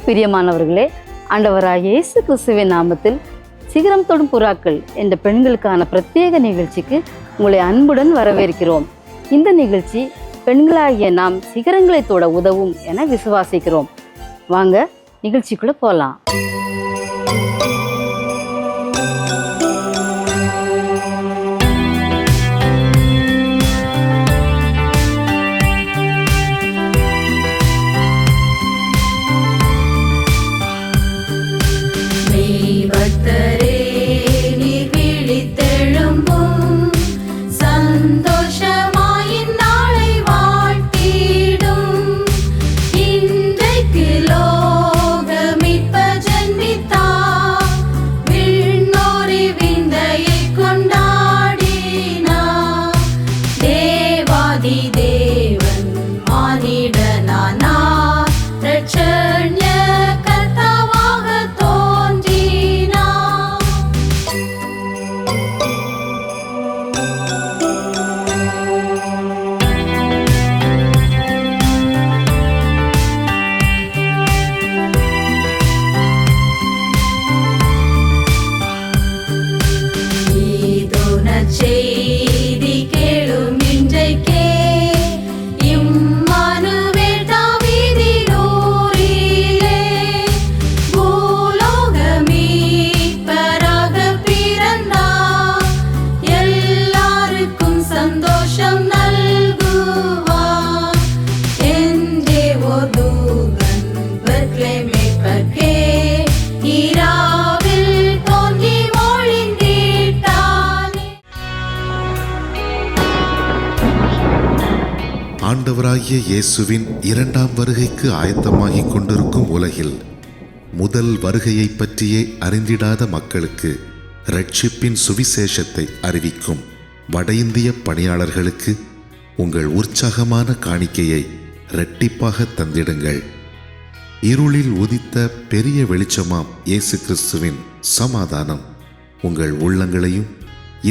பிரியமானவர்களே, ஆண்டவராகிய இயேசு கிறிஸ்துவின் நாமத்தில் சிகரம் தொடும் புறாக்கள் என்ற பெண்களுக்கான பிரத்யேக நிகழ்ச்சிக்கு உங்களை அன்புடன் வரவேற்கிறோம். இந்த நிகழ்ச்சி பெண்களாகிய நாம் சிகரங்களை தொட உதவும் என விசுவாசிக்கிறோம். வாங்க நிகழ்ச்சிக்குள்ள போகலாம். ஆண்டவராகிய இயேசுவின் இரண்டாம் வருகைக்கு ஆயத்தமாகிக் கொண்டிருக்கும் உலகில் முதல் வருகையை பற்றியே அறிந்திடாத மக்களுக்கு இரட்சிப்பின் சுவிசேஷத்தை அறிவிக்கும் வட இந்திய பணியாளர்களுக்கு உங்கள் உற்சாகமான காணிக்கையை இரட்டிப்பாக தந்திடுங்கள். இருளில் உதித்த பெரிய வெளிச்சமாம் இயேசு கிறிஸ்துவின் சமாதானம் உங்கள் உள்ளங்களையும்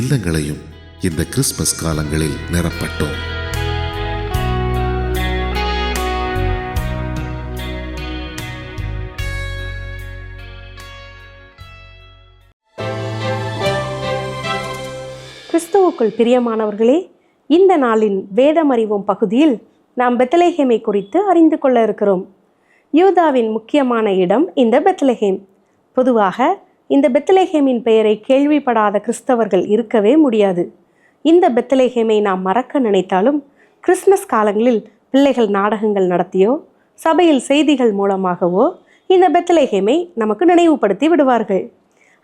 இல்லங்களையும் இந்த கிறிஸ்துமஸ் காலங்களில் நிரப்பட்டும். கிறிஸ்துவுக்குள் பிரியமானவர்களே, இந்த நாளின் வேதமறிவோம் பகுதியில் நாம் பெத்லெகேமை குறித்து அறிந்து கொள்ள இருக்கிறோம். யூதாவின் முக்கியமான இடம் இந்த பெத்லெகேம். பொதுவாக இந்த பெத்லெகேமின் பெயரை கேள்விப்படாத கிறிஸ்தவர்கள் இருக்கவே முடியாது. இந்த பெத்லெகேமை நாம் மறக்க நினைத்தாலும் கிறிஸ்மஸ் காலங்களில் பிள்ளைகள் நாடகங்கள் நடத்தியோ சபையில் செய்திகள் மூலமாகவோ இந்த பெத்லெகேமை நமக்கு நினைவுபடுத்தி விடுவார்கள்.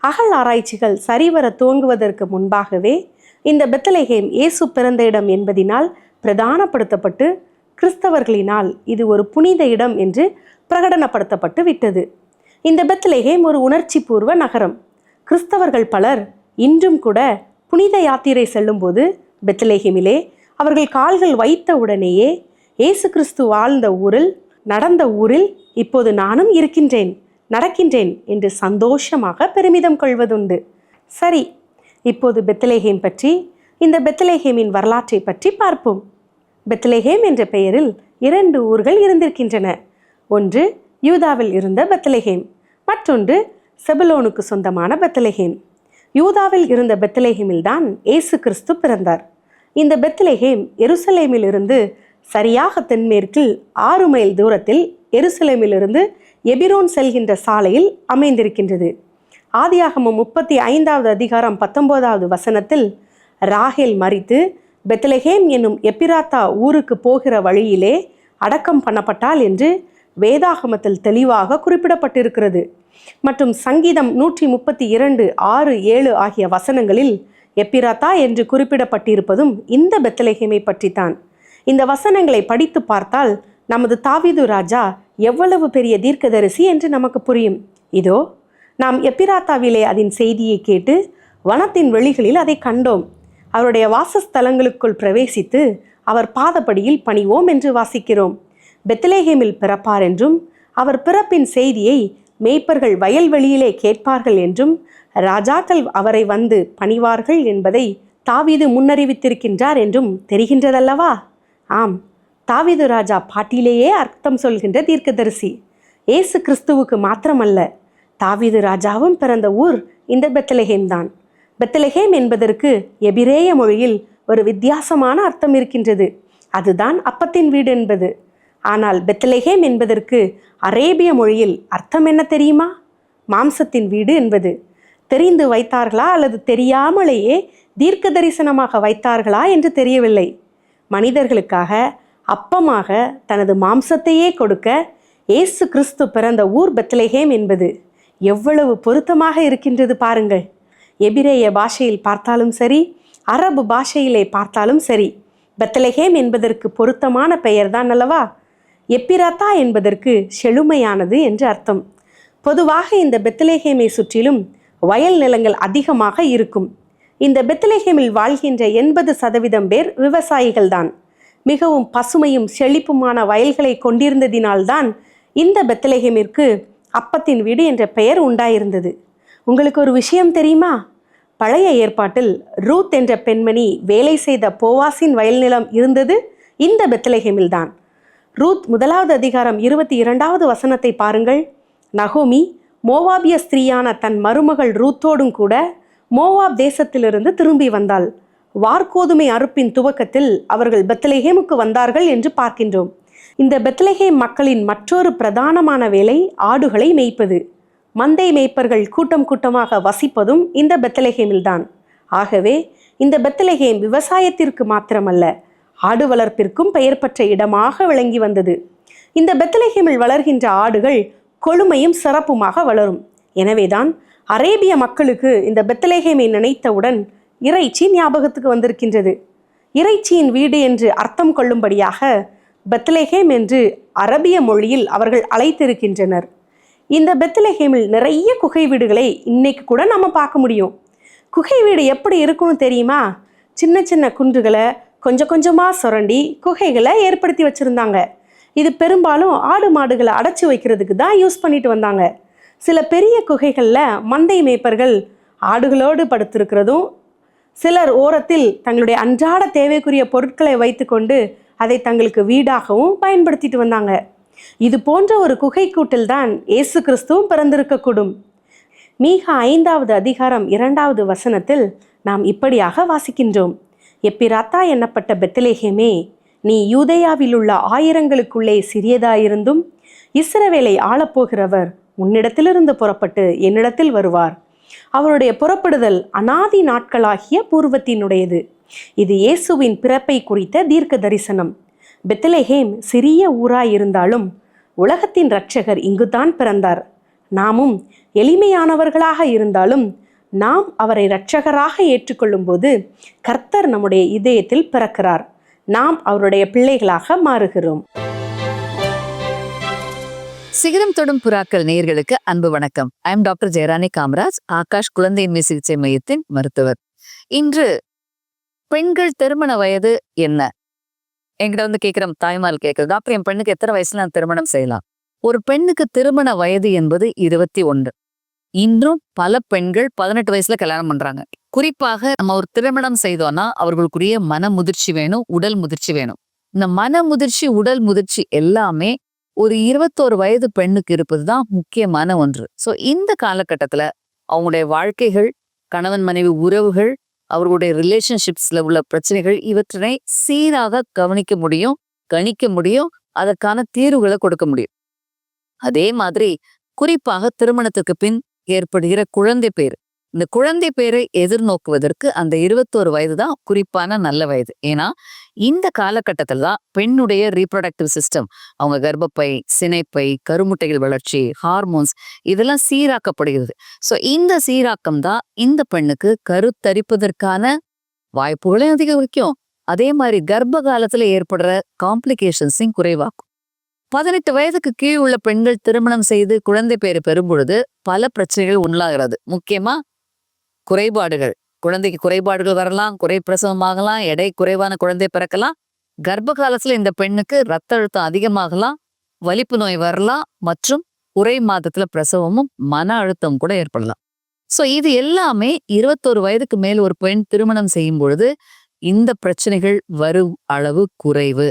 அகழ் ஆராய்ச்சிகள் சரிவர துவங்குவதற்கு முன்பாகவே இந்த பெத்லெகேம் இயேசு பிறந்த இடம் என்பதினால் பிரதானப்படுத்தப்பட்டு கிறிஸ்தவர்களினால் இது ஒரு புனித இடம் என்று பிரகடனப்படுத்தப்பட்டு விட்டது. இந்த பெத்லெகேம் ஒரு உணர்ச்சி பூர்வ நகரம். கிறிஸ்தவர்கள் பலர் இன்றும் கூட புனித யாத்திரை செல்லும்போது பெத்லெகேமிலே அவர்கள் கால்கள் வைத்த உடனேயே இயேசு கிறிஸ்து வாழ்ந்த ஊரில், நடந்த ஊரில் இப்போது நானும் இருக்கின்றேன், நடக்கின்றேன் என்று சந்தோஷமாக பெருமிதம் கொள்வதுண்டு. சரி, இப்போது பெத்லெகேம் பற்றி, இந்த பெத்லெகேமின் வரலாற்றை பற்றி பார்ப்போம். பெத்லெகேம் என்ற பெயரில் 2 ஊர்கள் இருந்திருக்கின்றன. ஒன்று யூதாவில் இருந்த பெத்லெகேம், மற்றொன்று செபுலோனுக்கு சொந்தமான பெத்லெகேம். யூதாவில் இருந்த பெத்லெகேமில் தான் இயேசு கிறிஸ்து பிறந்தார். இந்த பெத்லெகேம் எருசலேமிலிருந்து சரியாக தென்மேற்கில் 6 மைல் தூரத்தில் எருசலேமிலிருந்து எபிரோன் செல்கின்ற சாலையில் அமைந்திருக்கின்றது. ஆதியாகமம் 35வது அதிகாரம் 19வது வசனத்தில் ராகேல் மரித்து பெத்லெகேம் என்னும் எப்பிராத்தா ஊருக்கு போகிற வழியிலே அடக்கம் பண்ணப்பட்டாள் என்று வேதாகமத்தில் தெளிவாக குறிப்பிடப்பட்டிருக்கிறது. மற்றும் சங்கீதம் 132, 6, 7 ஆகிய வசனங்களில் எப்பிராத்தா என்று குறிப்பிடப்பட்டிருப்பதும் இந்த பெத்லெகேமை பற்றித்தான். இந்த வசனங்களை படித்து பார்த்தால் நமது தாவீது ராஜா எவ்வளவு பெரிய தீர்க்கதரிசி என்று நமக்கு புரியும். இதோ நாம் எப்பிராத்தாவிலே அதன் செய்தியை கேட்டு வனத்தின் வெளிகளில் அதை கண்டோம். அவருடைய வாசஸ்தலங்களுக்குள் பிரவேசித்து அவர் பாதப்படியில் பணிவோம் என்று வாசிக்கிறோம். பெத்லெகேமில் பிறப்பார் என்றும் அவர் பிறப்பின் செய்தியை மேய்ப்பர்கள் வயல்வெளியிலே கேட்பார்கள் என்றும் ராஜாக்கள் அவரை வந்து பணிவார்கள் என்பதை தாவீது முன்னறிவித்திருக்கின்றார் என்றும் தெரிகின்றதல்லவா? ஆம், தாவீது ராஜா பாட்டிலேயே அர்த்தம் சொல்கின்ற தீர்க்கதரிசி. இயேசு கிறிஸ்துவுக்கு மாத்திரமல்ல, தாவீது ராஜாவும் பிறந்த ஊர் இந்த பெத்லகேம் தான். பெத்லகேம் என்பதற்கு எபிரேய மொழியில் ஒரு வித்தியாசமான அர்த்தம் இருக்கின்றது. அதுதான் அப்பத்தின் வீடு என்பது. ஆனால் பெத்லகேம் என்பதற்கு அரேபிய மொழியில் அர்த்தம் என்ன தெரியுமா? மாம்சத்தின் வீடு என்பது. தெரிந்து வைத்தார்களா அல்லது தெரியாமலேயே தீர்க்க தரிசனமாக வைத்தார்களா என்று தெரியவில்லை. மனிதர்களுக்காக அப்பமாக தனது மாம்சத்தையே கொடுக்க இயேசு கிறிஸ்து பிறந்த ஊர் பெத்லகேம் என்பது எவ்வளவு பொருத்தமாக இருக்கின்றது பாருங்கள். எபிரேய பாஷையில் பார்த்தாலும் சரி, அரபு பாஷையிலே பார்த்தாலும் சரி, பெத்லகேம் என்பதற்கு பொருத்தமான பெயர்தான் அல்லவா? எப்பிராத்தா என்பதற்கு செழுமையானது என்று அர்த்தம். பொதுவாக இந்த பெத்லகேமை சுற்றிலும் வயல் நிலங்கள் அதிகமாக இருக்கும். இந்த பெத்லகேமில் வாழ்கின்ற 80% பேர் விவசாயிகள்தான். மிகவும் பசுமையும் செழிப்புமான வயல்களை கொண்டிருந்ததினால்தான் இந்த பெத்லகேமிற்கு அப்பத்தின் வீடு என்ற பெயர் உண்டாயிருந்தது. உங்களுக்கு ஒரு விஷயம் தெரியுமா? பழைய ஏற்பாட்டில் ரூத் என்ற பெண்மணி வேலை செய்த போவாசின் வயல் நிலம் இருந்தது இந்த பெத்லகேமில்தான். ரூத் 1வது அதிகாரம் 22வது வசனத்தை பாருங்கள். நகோமி மோவாபிய ஸ்திரீயான தன் மருமகள் ரூத்தோடும் கூட மோவாப் தேசத்திலிருந்து திரும்பி வந்தாள். வார்கோதுமை அறுப்பின் துவக்கத்தில் அவர்கள் பெத்லகேமுக்கு வந்தார்கள் என்று பார்க்கின்றோம். இந்த பெத்லகேம் மக்களின் மற்றொரு பிரதானமான வேலை ஆடுகளை மேய்ப்பது. மந்தை மேய்ப்பர்கள் கூட்டம் கூட்டமாக வசிப்பதும் இந்த பெத்லகேமில்தான். ஆகவே இந்த பெத்லகேம் விவசாயத்திற்கு மாத்திரமல்ல, ஆடு வளர்ப்பிற்கும் பெயர் பெற்ற இடமாக விளங்கி வந்தது. இந்த பெத்லகேமில் வளர்கின்ற ஆடுகள் கொழுமையும் சிறப்புமாக வளரும். எனவேதான் அரேபிய மக்களுக்கு இந்த பெத்லகேமை நினைத்தவுடன் இறைச்சி ஞாபகத்துக்கு வந்திருக்கின்றது. இறைச்சியின் வீடு என்று அர்த்தம் கொள்ளும்படியாக பெத்லகேம் என்று அரபிய மொழியில் அவர்கள் அழைத்திருக்கின்றனர். இந்த பெத்லகேமில் நிறைய குகை வீடுகளை இன்னைக்கு கூட நம்ம பார்க்க முடியும். குகை வீடு எப்படி இருக்கும்னு தெரியுமா? சின்ன சின்ன குன்றுகளை கொஞ்சம் கொஞ்சமாக சுரண்டி குகைகளை ஏற்படுத்தி வச்சுருந்தாங்க. இது பெரும்பாலும் ஆடு மாடுகளை அடைச்சி வைக்கிறதுக்கு தான் யூஸ் பண்ணிட்டு வந்தாங்க. சில பெரிய குகைகளில் மந்தை மேய்ப்பர்கள் ஆடுகளோடு படுத்திருக்கிறதும், சிலர் ஓரத்தில் தங்களுடைய அன்றாட தேவைக்குரிய பொருட்களை வைத்துக்கொண்டு அதை தங்களுக்கு வீடாகவும் பயன்படுத்திட்டு வந்தாங்க. இது போன்ற ஒரு குகை கூட்டில் தான் இயேசு கிறிஸ்துவும் பிறந்திருக்கக்கூடும். மீகா 5வது அதிகாரம் 2வது வசனத்தில் நாம் இப்படியாக வாசிக்கின்றோம். எப்பிராத்தா என்னப்பட்ட பெத்லகேமே, நீ யூதேயாவில் உள்ள ஆயிரங்களுக்குள்ளே சிறியதாயிருந்தும் இஸ்ரவேலை ஆளப்போகிறவர் உன்னிடத்திலிருந்து புறப்பட்டு என்னிடத்தில் வருவார். அவருடைய புறப்படுதல் அநாதி நாட்களாகிய பூர்வத்தினுடையது. இது இயேசுவின் பிறப்பை குறித்த தீர்க்க தரிசனம். பெத்லகேம் சிறிய ஊராயிருந்தாலும் உலகத்தின் இரட்சகர் இங்குதான் பிறந்தார். நாமும் எளிமையானவர்களாக இருந்தாலும் நாம் அவரை இரட்சகராக ஏற்றுக்கொள்ளும் போது கர்த்தர் நம்முடைய இதயத்தில் பிறக்கிறார். நாம் அவருடைய பிள்ளைகளாக மாறுகிறோம். சிகரம் தொடும் புறாக்கள் நேயர்களுக்கு அன்பு வணக்கம். I am doctor Jayarani Kamaraj, Akash குழந்தையின்மை சிகிச்சை மையத்தின் மருத்துவர். இன்று பெண்கள் திருமண வயது என்ன? என்கிட்ட வந்து கேட்கிறோம், தாய்மார் கேட்குறது, டாக்டர் என் பெண்ணுக்கு எத்தனை வயசுல நான் திருமணம் செய்யலாம்? ஒரு பெண்ணுக்கு திருமண வயது என்பது 21. இன்றும் பல பெண்கள் 18 வயசுல கல்யாணம் பண்றாங்க. குறிப்பாக நம்ம ஒரு திருமணம் செய்தோம்னா அவர்களுக்குரிய மன முதிர்ச்சி வேணும், உடல் முதிர்ச்சி வேணும். இந்த மன முதிர்ச்சி, உடல் முதிர்ச்சி எல்லாமே ஒரு 21 வயது பெண்ணுக்கு இருப்பதுதான் முக்கியமான ஒன்று. ஸோ இந்த காலகட்டத்துல அவங்களுடைய வாழ்க்கைகள், கணவன் மனைவி உறவுகள், அவர்களுடைய ரிலேஷன்ஷிப்ஸ்ல உள்ள பிரச்சனைகள் இவற்றினை சீராக கவனிக்க முடியும், கணிக்க முடியும், அதற்கான தீர்வுகளை கொடுக்க முடியும். அதே மாதிரி குறிப்பாக திருமணத்துக்கு பின் ஏற்படுகிற குழந்தை பேர், இந்த குழந்தை பேரை எதிர்நோக்குவதற்கு அந்த 21 வயது தான் குறிப்பான நல்ல வயது. ஏன்னா இந்த காலகட்டத்தில் தான் பெண்ணுடைய ரீப்ரொடக்டிவ் சிஸ்டம், அவங்க கர்ப்பப்பை, சினைப்பை, கருமுட்டைகள் வளர்ச்சி, ஹார்மோன்ஸ் இதெல்லாம் சீராக்கப்படுகிறது. ஸோ இந்த சீராக்கம் தான் இந்த பெண்ணுக்கு கருத்தரிப்பதற்கான வாய்ப்புகளையும் அதிகரிக்கும். அதே மாதிரி கர்ப்ப காலத்துல ஏற்படுற காம்ப்ளிகேஷன்ஸையும் குறைவாக்கும். 18 வயதுக்கு கீழ் உள்ள பெண்கள் திருமணம் செய்து குழந்தை பேறு பெறும் பொழுது பல பிரச்சனைகள் உண்டாகிறது. முக்கியமா குறைபாடுகள், குழந்தைக்கு குறைபாடுகள் வரலாம், குறை பிரசவமாகலாம், எடை குறைவான குழந்தை பிறக்கலாம். கர்ப்ப காலத்துல இந்த பெண்ணுக்கு ரத்த அழுத்தம் அதிகமாகலாம், வலிப்பு நோய் வரலாம், மற்றும் குறை மாதத்துல பிரசவமும் மன அழுத்தம் கூட ஏற்படலாம். ஸோ இது எல்லாமே 21 வயதுக்கு மேல் ஒரு பெண் திருமணம் செய்யும் பொழுது இந்த பிரச்சனைகள் வரும் அளவு குறைவு.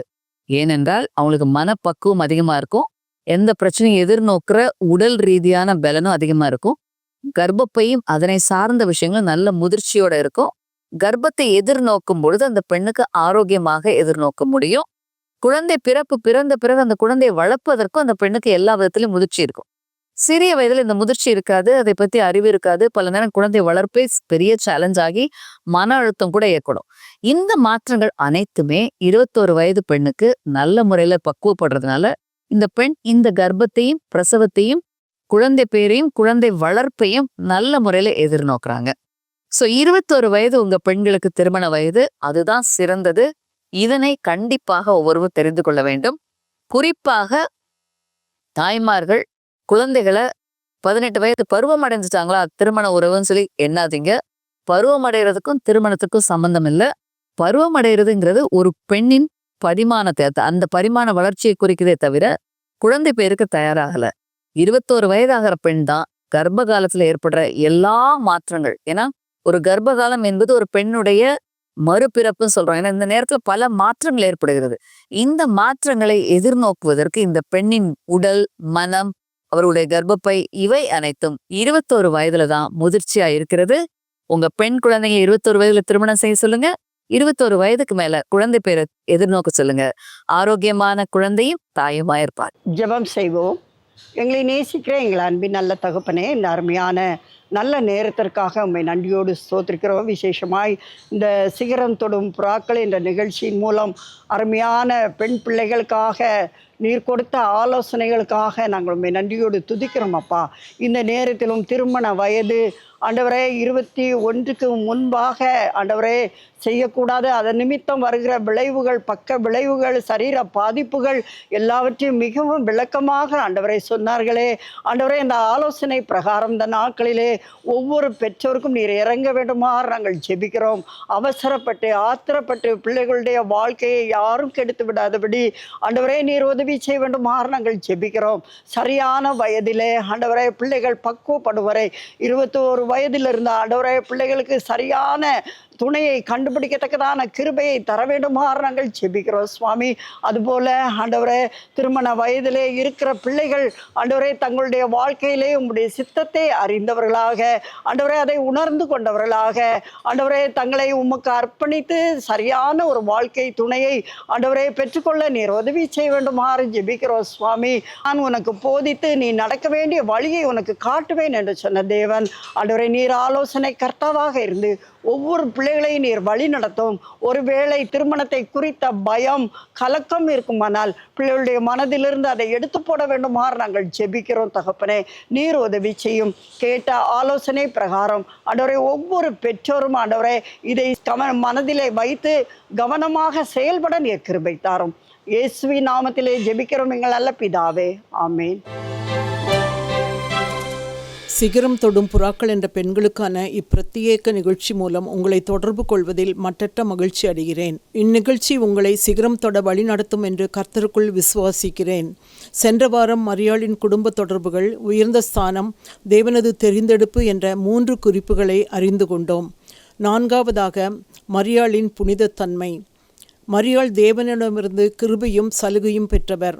ஏனென்றால் அவங்களுக்கு மனப்பக்குவம் அதிகமா இருக்கும், எந்த பிரச்சனையும் எதிர்நோக்குற உடல் ரீதியான பலனும் அதிகமா இருக்கும். கர்ப்பப்பையும் அதனை சார்ந்த விஷயங்களும் நல்ல முதிர்ச்சியோட இருக்கும். கர்ப்பத்தை எதிர்நோக்கும் பொழுது அந்த பெண்ணுக்கு ஆரோக்கியமாக எதிர்நோக்க முடியும். குழந்தை பிறந்த பிறகு அந்த குழந்தையை வளர்ப்பதற்கும் அந்த பெண்ணுக்கு எல்லா விதத்திலும் முதிர்ச்சி இருக்கும். சிறிய வயதுல இந்த முதிர்ச்சி இருக்காது, அதை பத்தி அறிவு இருக்காது. பல நேரம் குழந்தை வளர்ப்பே பெரிய சேலஞ்ச் ஆகி மன அழுத்தம் கூட ஏற்படும். இந்த மாற்றங்கள் அனைத்துமே 21 வயது பெண்ணுக்கு நல்ல முறையில பக்குவப்படுறதுனால இந்த பெண் இந்த கர்ப்பத்தையும் பிரசவத்தையும் குழந்தை பேரையும் குழந்தை வளர்ப்பையும் நல்ல முறையில எதிர்நோக்குறாங்க. சோ 21 வயது உங்க பெண்களுக்கு திருமண வயது, அதுதான் சிறந்தது. இதனை கண்டிப்பாக ஒவ்வொருவரும் தெரிந்து கொள்ள வேண்டும். குறிப்பாக தாய்மார்கள் குழந்தைகளை 18 வயது பருவம் அடைஞ்சிட்டாங்களா திருமண உறவுன்னு சொல்லி எண்ணாதீங்க. பருவம் அடைகிறதுக்கும் திருமணத்துக்கும் சம்பந்தம் இல்லை. பருவம் அடைகிறதுங்கிறது ஒரு பெண்ணின் பரிமாணத்தை, அந்த பரிமாண வளர்ச்சியை குறிக்கிறதே தவிர குழந்தை பேருக்கு தயாராகல. 21 வயதாகிற பெண் தான் கர்ப்ப காலத்துல ஏற்படுற எல்லா மாற்றங்கள். ஏன்னா ஒரு கர்ப்ப காலம் என்பது ஒரு பெண்ணுடைய மறுபிறப்புன்னு சொல்றோம். ஏன்னா இந்த நேரத்துல பல மாற்றங்கள் ஏற்படுகிறது. இந்த மாற்றங்களை எதிர்நோக்குவதற்கு இந்த பெண்ணின் உடல், மனம், அவருடைய கர்ப்பப்பை இவை அனைத்தும் 21 வயதுல தான் முதிர்ச்சியா இருக்கிறது. உங்க பெண் குழந்தைங்க 21 வயதுல திருமணம் செய்ய சொல்லுங்க. 21 வயதுக்கு மேல குழந்தை பேரை எதிர்நோக்க சொல்லுங்க. ஆரோக்கியமான குழந்தையும் தாயுமா இருப்பார். ஜெபம் செய்வோம். எங்களை நேசிக்கிற எங்கள் அன்பின் நல்ல தகப்பனே, இந்த அருமையான நல்ல நேரத்திற்காக உம்மை நன்றியோடு ஸ்தோத்திரிக்கிறோம். விசேஷமாய் இந்த சிகரம் தொடும் புறாக்கள் என்ற நிகழ்ச்சியின் மூலம் அருமையான பெண் பிள்ளைகளுக்காக நீர் கொடுத்த ஆலோசனைகளுக்காக நாங்கள் உம்மை நன்றியோடு துதிக்கிறோம் அப்பா. இந்த நேரத்திலும் திருமண வயது ஆண்டவரே 21க்கு முன்பாக ஆண்டவரே செய்யக்கூடாது, அதன் நிமித்தம் வருகிற விளைவுகள், பக்க விளைவுகள், சரீர பாதிப்புகள் எல்லாவற்றையும் மிகவும் விளக்கமாக ஆண்டவரை சொன்னார்களே. ஆண்டவரே, இந்த ஆலோசனை பிரகாரம் இந்த நாட்களிலே ஒவ்வொரு பெற்றோருக்கும் நீர் இறங்க வேண்டுமாறு நாங்கள் ஜெபிக்கிறோம். அவசரப்பட்டு ஆத்திரப்பட்டு பிள்ளைகளுடைய வாழ்க்கையை யாரும் கெடுத்து விடாதபடி ஆண்டவரே நீர் உதவி செய்ய வேண்டுமாறு நாங்கள் ஜெபிக்கிறோம். சரியான வயதிலே ஆண்டவரே பிள்ளைகள் பக்குவப்படுவரை 21 வயதிலிருந்து ஆண்டவரே பிள்ளைகளுக்கு சரியான துணையை கண்டுபிடிக்கத்தக்கதான கிருபையை தர வேண்டுமாறு நாங்கள் ஜெபிக்கிறோம் சுவாமி. அதுபோல ஆண்டவரே திருமண வயதிலே இருக்கிற பிள்ளைகள் ஆண்டவரே தங்களுடைய வாழ்க்கையிலே உங்களுடைய சித்தத்தை அறிந்தவர்களாக ஆண்டவரே அதை உணர்ந்து கொண்டவர்களாக ஆண்டவரே தங்களை உமக்கு அர்ப்பணித்து சரியான ஒரு வாழ்க்கை துணையை ஆண்டவரே பெற்றுக்கொள்ள நீர் உதவி செய்ய வேண்டுமாறு ஜெபிக்கிறோம் சுவாமி. நான் உனக்கு போதித்து நீ நடக்க வேண்டிய வழியை உனக்கு காட்டுவேன் என்று சொன்ன தேவன் ஆண்டவரே நீர் ஆலோசனை கர்த்தாவாக இருந்து ஒவ்வொரு பிள்ளைகளையும் நீர் வழி நடத்தும். ஒருவேளை திருமணத்தை குறித்த பயம், கலக்கம் இருக்குமானால் பிள்ளைகளுடைய மனதிலிருந்து அதை எடுத்து போட வேண்டுமாறு நாங்கள் ஜெபிக்கிறோம் தகப்பனே. நீர் உதவி செய்யும். கேட்ட ஆலோசனை பிரகாரம் ஆண்டவரே ஒவ்வொரு பெற்றோரும் ஆண்டவரே இதை மனதிலே வைத்து கவனமாக செயல்பட நீர் கிருபை தாரும். இயேசுவின் நாமத்திலே ஜெபிக்கிறோம் எங்கள் நல்ல பிதாவே, ஆமேன். சிகரம் தொடும் புறாக்கள் என்ற பெண்களுக்கான இப்பிரத்யேக நிகழ்ச்சி மூலம் உங்களை தொடர்பு கொள்வதில் மட்டற்ற மகிழ்ச்சி அடைகிறேன். இந்நிகழ்ச்சி உங்களை சிகரம் தொட வழி நடத்தும் என்று கர்த்தருக்குள் விசுவாசிக்கிறேன். சென்ற வாரம் மரியாளின் குடும்ப தொடர்புகள், உயர்ந்த ஸ்தானம், தேவனது தெரிந்தெடுப்பு என்ற 3 குறிப்புகளை அறிந்து கொண்டோம். 4வதாக மரியாளின் புனிதத்தன்மை. மரியாள் தேவனிடமிருந்து கிருபையும் சலுகையும் பெற்றவர்.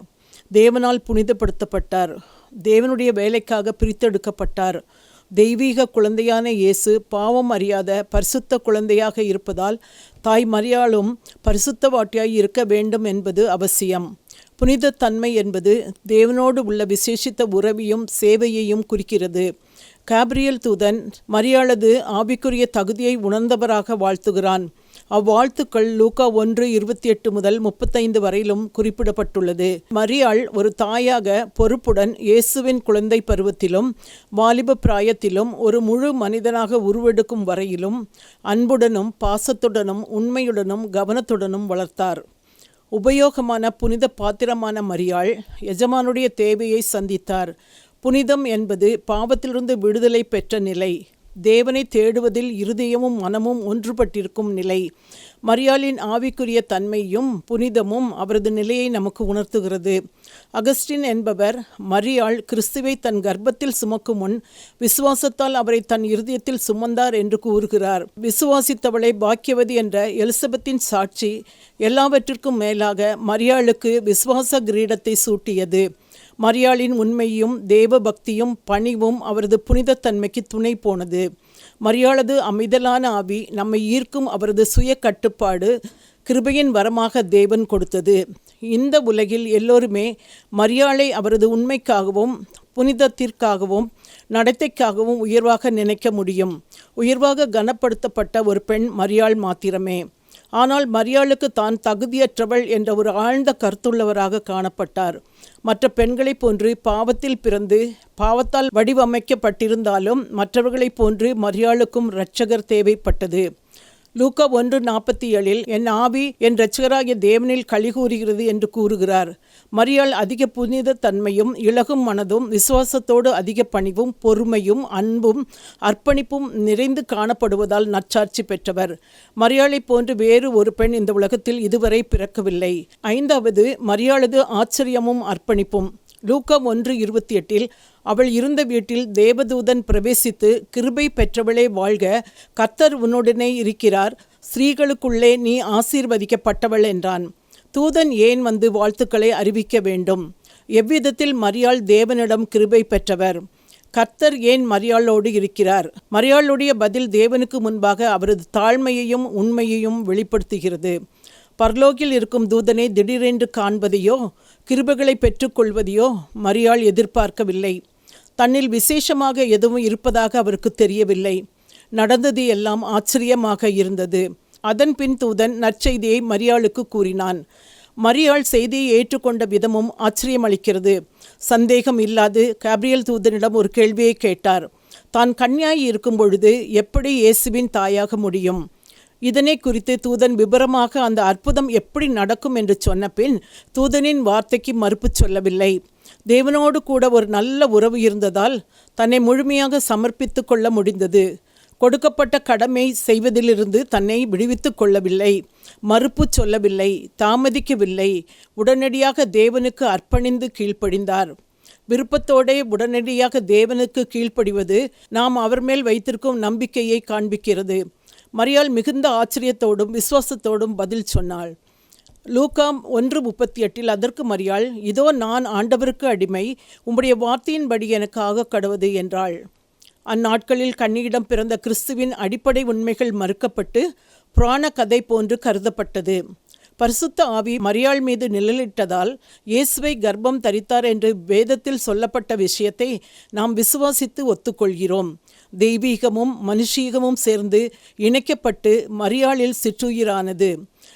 தேவனால் புனிதப்படுத்தப்பட்டார். தேவனுடைய வேலைக்காக பிரித்தெடுக்கப்பட்டார். தெய்வீக குழந்தையான இயேசு பாவம் அறியாத பரிசுத்த குழந்தையாக இருப்பதால் தாய் மரியாளும் பரிசுத்தவாட்டியாய் இருக்க வேண்டும் என்பது அவசியம். புனிதத்தன்மை என்பது தேவனோடு உள்ள விசேஷித்த உறவையும் சேவையையும் குறிக்கிறது. காப்ரியல் தூதன் மரியாளது ஆவிக்குரிய தகுதியை உணர்ந்தவராக வாழ்த்துகிறான். அவ்வாழ்த்துக்கள் லூக்கா 1:28 முதல் 35 வரையிலும் குறிப்பிடப்பட்டுள்ளது. மரியாள் ஒரு தாயாக பொறுப்புடன் இயேசுவின் குழந்தை பருவத்திலும் வாலிப பிராயத்திலும் ஒரு முழு மனிதனாக உருவெடுக்கும் வரையிலும் அன்புடனும் பாசத்துடனும் உண்மையுடனும் கவனத்துடனும் வளர்த்தார். உபயோகமான புனித பாத்திரமான மரியாள் எஜமானுடைய தேவையை சந்தித்தார். புனிதம் என்பது பாவத்திலிருந்து விடுதலை பெற்ற நிலை. தேவனை தேடுவதில் இருதயமும் மனமும் ஒன்றுபட்டிருக்கும் நிலை. மரியாளின் ஆவிக்குரிய தன்மையும் புனிதமும் அவரது நிலையை நமக்கு உணர்த்துகிறது. அகஸ்டின் என்பவர் மரியாள் கிறிஸ்துவை தன் கர்ப்பத்தில் சுமக்கும் முன் விசுவாசத்தால் அவரை தன் இருதயத்தில் சுமந்தார் என்று கூறுகிறார். விசுவாசித்தவளை பாக்கியவதி என்ற எலிசபெத்தின் சாட்சி எல்லாவற்றிற்கும் மேலாக மரியாளுக்கு விசுவாச கிரீடத்தை சூட்டியது. மரியாளின் உண்மையும் தேவ பக்தியும் பணிவும் அவரது புனிதத்தன்மைக்கு துணை போனது. மரியாளது அமைதலான ஆவி நம்மை ஈர்க்கும் அவரது சுய கட்டுப்பாடு கிருபையின் வரமாக தேவன் கொடுத்தது. இந்த உலகில் எல்லோருமே மரியாளை அவரது உண்மைக்காகவும் புனிதத்திற்காகவும் நடத்தைக்காகவும் உயர்வாக நினைக்க முடியும். உயர்வாக கனப்படுத்தப்பட்ட ஒரு பெண் மரியாள் மாத்திரமே. ஆனால் மரியாளுக்கு தான் தகுதியற்றவள் என்ற ஒரு ஆழ்ந்த கருத்துள்ளவராக காணப்பட்டார். மற்ற பெண்களைப் போன்று பாவத்தில் பிறந்து பாவத்தால் வடிவமைக்கப்பட்டிருந்தாலும் மற்றவர்களைப் போன்று மரியாளுக்கும் இரட்சகர் தேவைப்பட்டது. லூக்கா 1:47 என் ஆவி என் இரட்சகராகிய தேவனில் களிகூறுகிறது என்று கூறுகிறார். மரியாள் அதிக புனித தன்மையும் இளகும் மனதும் விசுவாசத்தோடு அதிக பணிவும் பொறுமையும் அன்பும் அர்ப்பணிப்பும் நிறைந்து காணப்படுவதால் நற்சாட்சி பெற்றவர். மரியாளைப் போன்று வேறு ஒரு பெண் இந்த உலகத்தில் இதுவரை பிறக்கவில்லை. 5வது, மரியாளது ஆச்சரியமும் அர்ப்பணிப்பும். லூக்கா 1:28 அவள் இருந்த வீட்டில் தேவதூதன் பிரவேசித்து, கிருபை பெற்றவளே வாழ்க, கர்த்தர் உன்னுடனே இருக்கிறார், ஸ்திரீகளுக்குள்ளே நீ ஆசீர்வதிக்கப்பட்டவள் என்றான். தூதன் ஏன் வந்து வாழ்த்துக்களை அறிவிக்க வேண்டும்? எவ்விதத்தில் மரியாள் தேவனிடம் கிருபை பெற்றவர்? கர்த்தர் ஏன் மரியாளோடு இருக்கிறார்? மரியாளுடைய பதில் தேவனுக்கு முன்பாக அவரது தாழ்மையையும் உண்மையையும் வெளிப்படுத்துகிறது. பரலோகில் இருக்கும் தூதனை திடீரென்று காண்பதையோ கிருபைகளை பெற்றுக்கொள்வதையோ மரியாள் எதிர்பார்க்கவில்லை. தன்னில் விசேஷமாக எதுவும் இருப்பதாக அவருக்கு தெரியவில்லை. நடந்தது எல்லாம் ஆச்சரியமாக இருந்தது. அதன் பின் தூதன் நற்செய்தியை மரியாளுக்கு கூறினான். மரியாள் செய்தியை ஏற்றுக்கொண்ட விதமும் ஆச்சரியமளிக்கிறது. சந்தேகம் இல்லாது கேப்ரியல் தூதனிடம் ஒரு கேள்வியை கேட்டார். தான் கன்னியாய் இருக்கும் பொழுது எப்படி இயேசுவின் தாயாக முடியும்? இதனை குறித்து தூதன் விபரமாக அந்த அற்புதம் எப்படி நடக்கும் என்று சொன்ன பின் தூதனின் வார்த்தைக்கு மறுப்பு சொல்லவில்லை. தேவனோடு கூட ஒரு நல்ல உறவு இருந்ததால் தன்னை முழுமையாக சமர்ப்பித்து கொள்ள முடிந்தது. கொடுக்கப்பட்ட கடமை செய்வதிலிருந்து தன்னை விடுவித்து கொள்ளவில்லை, மறுப்பு சொல்லவில்லை, தாமதிக்கவில்லை. உடனடியாக தேவனுக்கு அர்ப்பணிந்து கீழ்ப்படிந்தார். விருப்பத்தோடே உடனடியாக தேவனுக்கு கீழ்ப்படிவது நாம் அவர் மேல் வைத்திருக்கும் நம்பிக்கையை காண்பிக்கிறது. மரியாள் மிகுந்த ஆச்சரியத்தோடும் விசுவாசத்தோடும் பதில் சொன்னாள். லூக்கா 1:38 அதற்கு மரியாள், இதோ நான் ஆண்டவருக்கு அடிமை, உம்முடைய வார்த்தையின்படி எனக்கு ஆக கடவது என்றாள். அந்நாட்களில் கன்னியிடம் பிறந்த கிறிஸ்துவின் அடிப்படை உண்மைகள் மறுக்கப்பட்டு புராண கதை போன்று கருதப்பட்டது. பரிசுத்த ஆவி மரியாள் மீது நிழலிட்டதால் இயேசுவை கர்ப்பம் தரித்தார் என்று வேதத்தில் சொல்லப்பட்ட விஷயத்தை நாம் விசுவாசித்து ஒத்துக்கொள்கிறோம். தெய்வீகமும் மனுஷீகமும் சேர்ந்து இணைக்கப்பட்டு மரியாளில் சிற்றுயிரானது.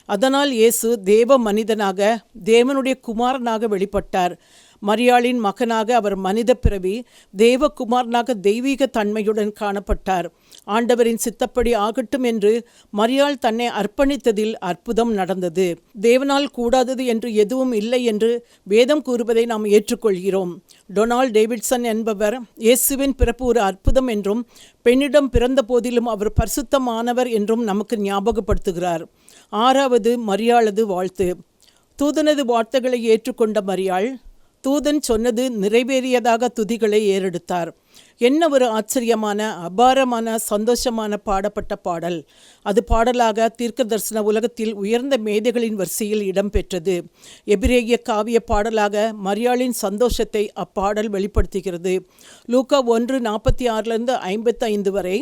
அதனால் இயேசு தேவ மனிதனாக தேவனுடைய குமாரனாக வெளிப்பட்டார். மரியாளின் மகனாக அவர் மனித பிறவி, தேவகுமாரனாக தெய்வீக தன்மையுடன் காணப்பட்டார். ஆண்டவரின் சித்தப்படி ஆகட்டும் என்று மரியாள் தன்னை அர்ப்பணித்ததில் அற்புதம் நடந்தது. தேவனால் கூடாதது என்று எதுவும் இல்லை என்று வேதம் கூறுவதை நாம் ஏற்றுக்கொள்கிறோம். டொனால்ட் டேவிட்சன் என்பவர் இயேசுவின் பிறப்பு ஒரு அற்புதம் என்றும் பெண்ணிடம் பிறந்த போதிலும் அவர் பரிசுத்தமானவர் என்றும் நமக்கு ஞாபகப்படுத்துகிறார். 6வது, மரியாளது வாழ்த்து. தூதனது வார்த்தைகளை ஏற்றுக்கொண்ட மரியாள் தூதன் சொன்னது நிறைவேறியதாக துதிகளை ஏறெடுத்தார். என்ன ஒரு ஆச்சரியமான, அபாரமான, சந்தோஷமான பாடப்பட்ட பாடல்! அது பாடலாக தீர்க்க தரிசன உலகத்தில் உயர்ந்த மேதைகளின் வரிசையில் இடம்பெற்றது. எபிரேய காவிய பாடலாக மரியாளின் சந்தோஷத்தை அப்பாடல் வெளிப்படுத்துகிறது. லூக்கா 1:46-55 வரை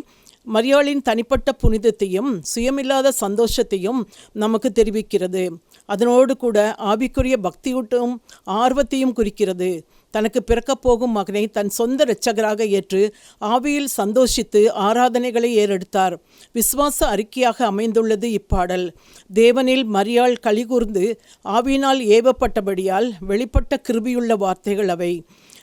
மரியாளின் தனிப்பட்ட புனிதத்தையும் சுயமில்லாத சந்தோஷத்தையும் நமக்கு தெரிவிக்கிறது. அதனோடு கூட ஆவிக்குரிய பக்தியூட்டும் ஆர்வத்தையும் குறிக்கிறது. தனக்கு பிறக்கப் போகும் மகனை தன் சொந்த இரட்சகராக ஏற்று ஆவியில் சந்தோஷித்து ஆராதனைகளை ஏறெடுத்தார். விசுவாச அறிக்கையாக அமைந்துள்ளது இப்பாடல். தேவனில் மரியாள் களிகூர்ந்து ஆவியினால் ஏவப்பட்டபடியால் வெளிப்பட்ட கிருபியுள்ள வார்த்தைகள் அவை.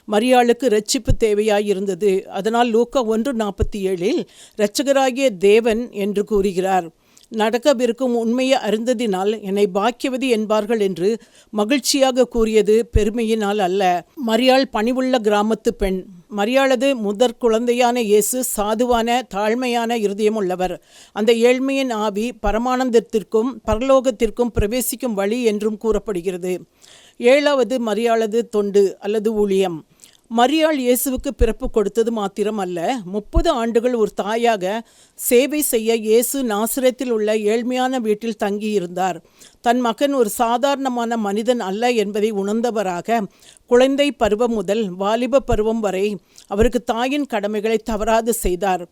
மரியாளுக்கு இரட்சிப்பு தேவையாயிருந்தது. அதனால் லூக்கா 1:47 இரட்சகராகிய தேவன் என்று கூறுகிறார். நடக்கவிருக்கும் உண்மையை அறிந்ததினால் என்னை பாக்கியவதி என்பார்கள் என்று மகிழ்ச்சியாக கூறியது பெருமையினால் அல்ல. மரியாள் பணிவுள்ள கிராமத்து பெண். மரியாளது முதற் குழந்தையான இயேசு சாதுவான தாழ்மையான இருதயமுள்ளவர். அந்த ஏழ்மையின் ஆவி பரமானந்தத்திற்கும் பரலோகத்திற்கும் பிரவேசிக்கும் வழி என்றும் கூறப்படுகிறது. 7வது, மரியாளது தொண்டு அல்லது ஊழியம். மரியாள் இயேசுவுக்கு பிறப்பு கொடுத்தது மாத்திரமல்ல, 30 ஆண்டுகள் ஒரு தாயாக சேவை செய்ய இயேசு நாசரேத்தில் உள்ள ஏழ்மையான வீட்டில் தங்கியிருந்தார். தன் மகன் ஒரு சாதாரணமான மனிதன் அல்ல என்பதை உணர்ந்தவராக குழந்தை பருவம் முதல் வாலிப பருவம் வரை அவருக்கு தாயின் கடமைகளை தவறாது செய்தார்.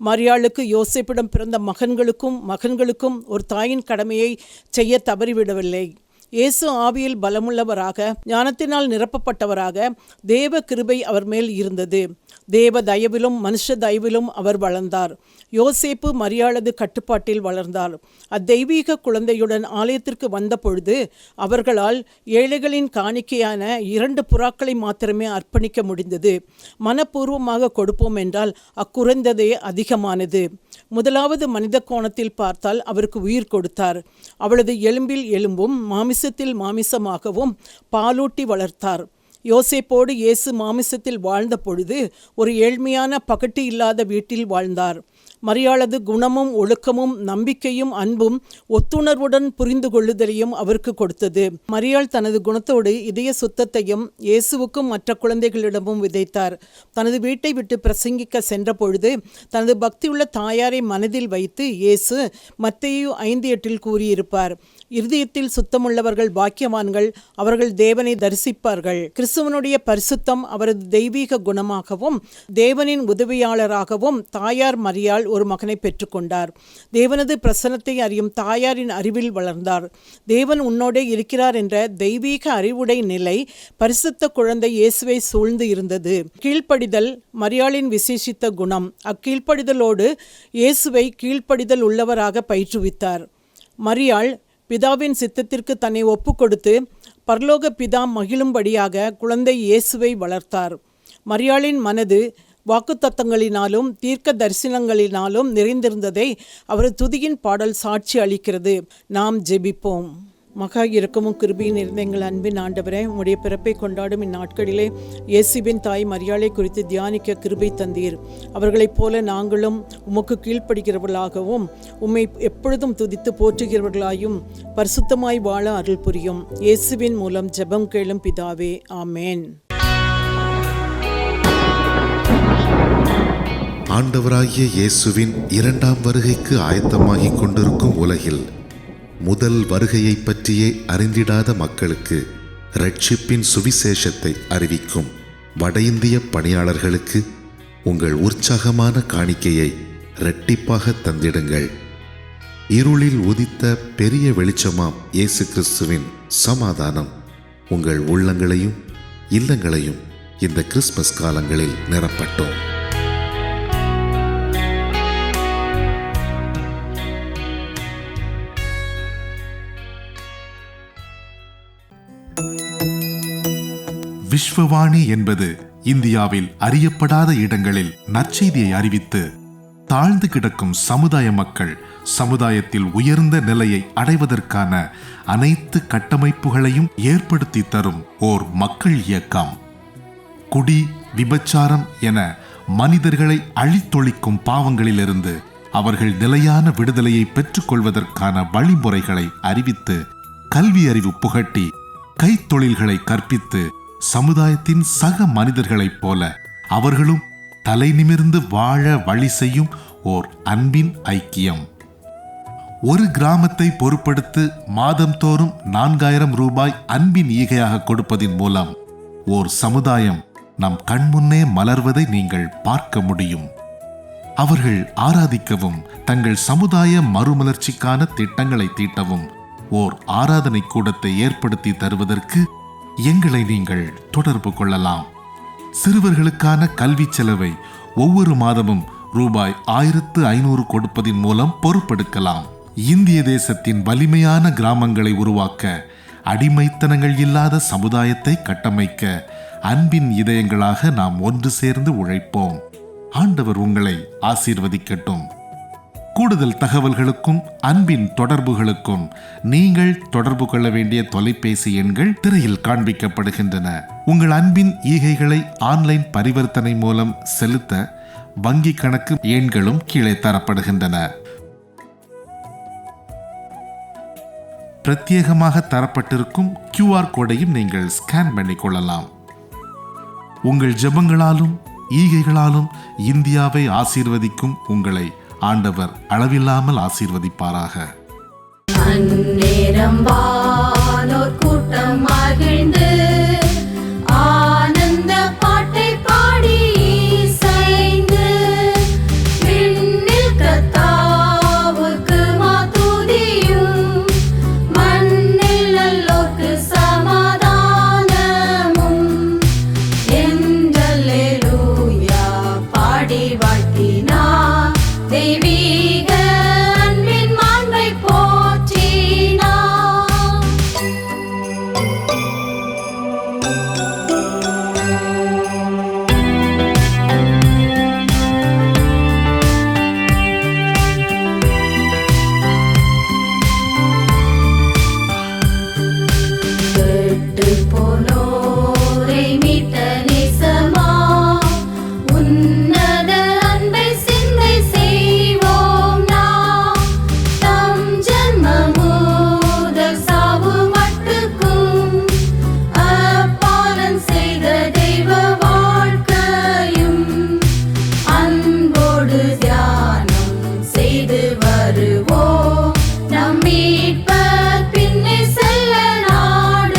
மரியாளுக்கு யோசேப்பிடம் பிறந்த மகன்களுக்கும் ஒரு தாயின் கடமையை செய்ய தவறிவிடவில்லை. இயேசு ஆவியில் பலமுள்ளவராக, ஞானத்தினால் நிரப்பப்பட்டவராக, தேவ கிருபை அவர் மேல் இருந்தது. தேவ தயவிலும் மனுஷ தயவிலும் அவர் வளர்ந்தார். யோசேப்பு மரியாளது கட்டுப்பாட்டில் வளர்ந்தார். அத்தெய்வீக குழந்தையுடன் ஆலயத்திற்கு வந்த பொழுது அவர்களால் ஏழைகளின் காணிக்கையான 2 புறாக்களை மாத்திரமே அர்ப்பணிக்க முடிந்தது. மனப்பூர்வமாக கொடுப்போம் என்றால் அக்குறைந்ததே அதிகமானது. முதலாவது மனித கோணத்தில் பார்த்தால் அவருக்கு உயிர் கொடுத்தார். அவளது எலும்பில் எலும்பும் மாமிசத்தில் மாமிசமாகவும் பாலூட்டி வளர்த்தார். யோசேப்போடு இயேசு மாமிசத்தில் வாழ்ந்த பொழுது ஒரு ஏழ்மையான பகட்டு இல்லாத வீட்டில் வாழ்ந்தார். மரியாளது குணமும் ஒழுக்கமும் நம்பிக்கையும் அன்பும் ஒத்துணர்வுடன் புரிந்து கொள்ளுதலையும் அவருக்கு கொடுத்தது. மரியாள் தனது குணத்தோடு இதய சுத்தத்தையும் இயேசுவுக்கும் மற்ற குழந்தைகளிடமும் விதைத்தார். தனது வீட்டை விட்டு பிரசங்கிக்க சென்ற பொழுது தனது பக்தியுள்ள தாயாரை மனதில் வைத்து இயேசு மத்தேயு 5:8 கூறியிருப்பார், இருதயத்தில் சுத்தமுள்ளவர்கள் பாக்கியவான்கள், அவர்கள் தேவனை தரிசிப்பார்கள். கிறிஸ்துவனுடைய பரிசுத்தம் அவரது தெய்வீக குணமாகவும் தேவனின் உதவியாளராகவும் தாயார் மரியாள் ஒரு மகனை பெற்றுக்கொண்டார். தேவனது பிரசன்னத்தை அறியும் தாயாரின் அறிவில் வளர்ந்தார். தேவன் உன்னோடே இருக்கிறார் என்ற தெய்வீக அறிவுடை நிலை பரிசுத்த குழந்தை இயேசுவை சூழ்ந்து இருந்தது. கீழ்ப்படிதல் மரியாளின் விசேஷித்த குணம். அக்கீழ்ப்படிதலோடு இயேசுவை கீழ்ப்படிதல் உள்ளவராக பயிற்றுவித்தார். மரியாள் பிதாவின் சித்தத்திற்கு தன்னை ஒப்பு கொடுத்து பரலோக பிதா மகிழும்படியாக குழந்தை இயேசுவை வளர்த்தார். மரியாளின் மனது வாக்குத்தத்தங்களினாலும் தீர்க்க தரிசனங்களினாலும் நிறைந்திருந்ததை அவரது துதியின் பாடல் சாட்சி அளிக்கிறது. நாம் ஜெபிப்போம். மகா இரக்கமும் கிருபையும் நிறைந்த எங்கள் அன்பின் ஆண்டவரே, உம்முடைய பிறப்பை கொண்டாடும் இந்நாட்களிலே இயேசுவின் தாய் மரியாளை குறித்து தியானிக்க கிருபை தந்தீர். அவர்களைப் போல நாங்களும் உமக்கு கீழ்ப்படுகிறவர்களாகவும் உம்மை எப்பொழுதும் துதித்து போற்றுகிறவர்களாயும் பரிசுத்தமாய் வாழ அருள் புரியும். இயேசுவின் மூலம் ஜெபம் கேளும் பிதாவே, ஆமேன். ஆண்டவராகிய இயேசுவின் 2ஆம் வருகைக்கு ஆயத்தமாகிக் கொண்டிருக்கும் உலகில் முதல் வருகையை பற்றியே அறிந்திடாத மக்களுக்கு இரட்சிப்பின் சுவிசேஷத்தை அறிவிக்கும் வட இந்திய பணியாளர்களுக்கு உங்கள் உற்சாகமான காணிக்கையை இரட்டிப்பாக தந்திடுங்கள். இருளில் உதித்த பெரிய வெளிச்சமாம் இயேசு கிறிஸ்துவின் சமாதானம் உங்கள் உள்ளங்களையும் இல்லங்களையும் இந்த கிறிஸ்மஸ் காலங்களில் நிரப்பட்டும். விஸ்வவாணி என்பது இந்தியாவில் அறியப்படாத இடங்களில் நற்செய்தியை அறிவித்து தாழ்ந்து கிடக்கும் சமுதாய மக்கள் சமுதாயத்தில் உயர்ந்த நிலையை அடைவதற்கான அனைத்து கட்டமைப்புகளையும் ஏற்படுத்தி தரும் ஓர் மக்கள் இயக்கம். குடி, விபச்சாரம் என மனிதர்களை அழித்தொழிக்கும் பாவங்களிலிருந்து அவர்கள் நிலையான விடுதலையை பெற்றுக்கொள்வதற்கான வழிமுறைகளை அறிவித்து கல்வி அறிவு புகட்டி கைத்தொழில்களை கற்பித்து சமுதாயத்தின் சக மனிதர்களைப் போல அவர்களும் தலை நிமிர்ந்து வாழ வழி செய்யும் ஓர் அன்பின் ஐக்கியம். ஒரு கிராமத்தை பொறுப்படுத்து மாதந்தோறும் 4000 ரூபாய் அன்பின் ஈகையாக கொடுப்பதின் மூலம் ஓர் சமுதாயம் நம் கண்முன்னே மலர்வதை நீங்கள் பார்க்க முடியும். அவர்கள் ஆராதிக்கவும் தங்கள் சமுதாய மறுமலர்ச்சிக்கான திட்டங்களை தீட்டவும் ஓர் ஆராதனை கூடத்தை ஏற்படுத்தி தருவதற்கு எங்களை நீங்கள் தொடர்பு கொள்ளலாம். சிறுவர்களுக்கான கல்வி செலவை ஒவ்வொரு மாதமும் ரூபாய் 1500 கொடுப்பதின் மூலம் பொறுப்பெடுக்கலாம். இந்திய தேசத்தின் வலிமையான கிராமங்களை உருவாக்க, அடிமைத்தனங்கள் இல்லாத சமுதாயத்தை கட்டமைக்க அன்பின் இதயங்களாக நாம் ஒன்று சேர்ந்து உழைப்போம். ஆண்டவர் உங்களை ஆசீர்வதிக்கட்டும். கூடுதல் தகவல்களுக்கும் அன்பின் தொடர்புகளுக்கும் நீங்கள் தொடர்பு கொள்ள வேண்டிய தொலைபேசி எண்கள் திரையில் காண்பிக்கப்படுகின்றன. உங்கள் அன்பின் ஈகைகளை ஆன்லைன் பரிவர்த்தனை மூலம் செலுத்த வங்கி கணக்கு எண்களும் கீழே தரப்படுகின்றன. பிரத்யேகமாக தரப்பட்டிருக்கும் QR கோடையும் நீங்கள் ஸ்கேன் பண்ணிக்கொள்ளலாம். உங்கள் ஜெபங்களாலும் ஈகைகளாலும் இந்தியாவை ஆசீர்வதிக்கும் உங்களை ஆண்டவர் அளவில்லாமல் ஆசீர்வதிப்பாராக. அந்நேரம் வானோர் கூட்டம் மகிழ்ந்து ஆனந்த பாட்டை பாடி இசைந்து விண்ணில் கர்த்தாவுக்கு மாதுதியும் மண்ணில் நல்லோர்க்கு சமாதானமும் என்றல்லேலூயா பாடி வாழ்த்தினார். தெய்வீக அன்பின் மாண்பை போற்றினார். கெட்டுப் போனோரை மீட்ட நேசமா உன்னத அன்பை சிந்தை செய்வோம் நாம். தம் ஜன்ம முதல் சாவு மட்டுக்கும் அப்பாலன் செய்த தெய்வ வாழ்க்கையும் அன்போடு தியானம் செய்து வருவோம். நம் மீட்பர் பின்னே செல்ல நாடுவோம்.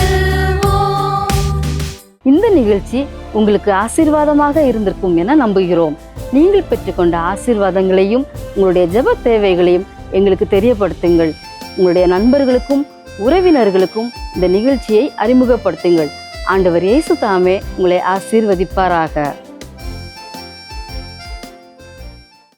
இந்த நிகழ்ச்சி உங்களுக்கு ஆசீர்வாதமாக இருந்திருக்கும் என நம்புகிறோம். நீங்கள் பெற்றுக்கொண்ட ஆசீர்வாதங்களையும் உங்களுடைய ஜெப தேவைகளையும் எங்களுக்கு தெரியப்படுத்துங்கள். உங்களுடைய நண்பர்களுக்கும் உறவினர்களுக்கும் இந்த நிகழ்ச்சியை அறிமுகப்படுத்துங்கள். ஆண்டவர் இயேசு தாமே உங்களை ஆசீர்வதிப்பாராக.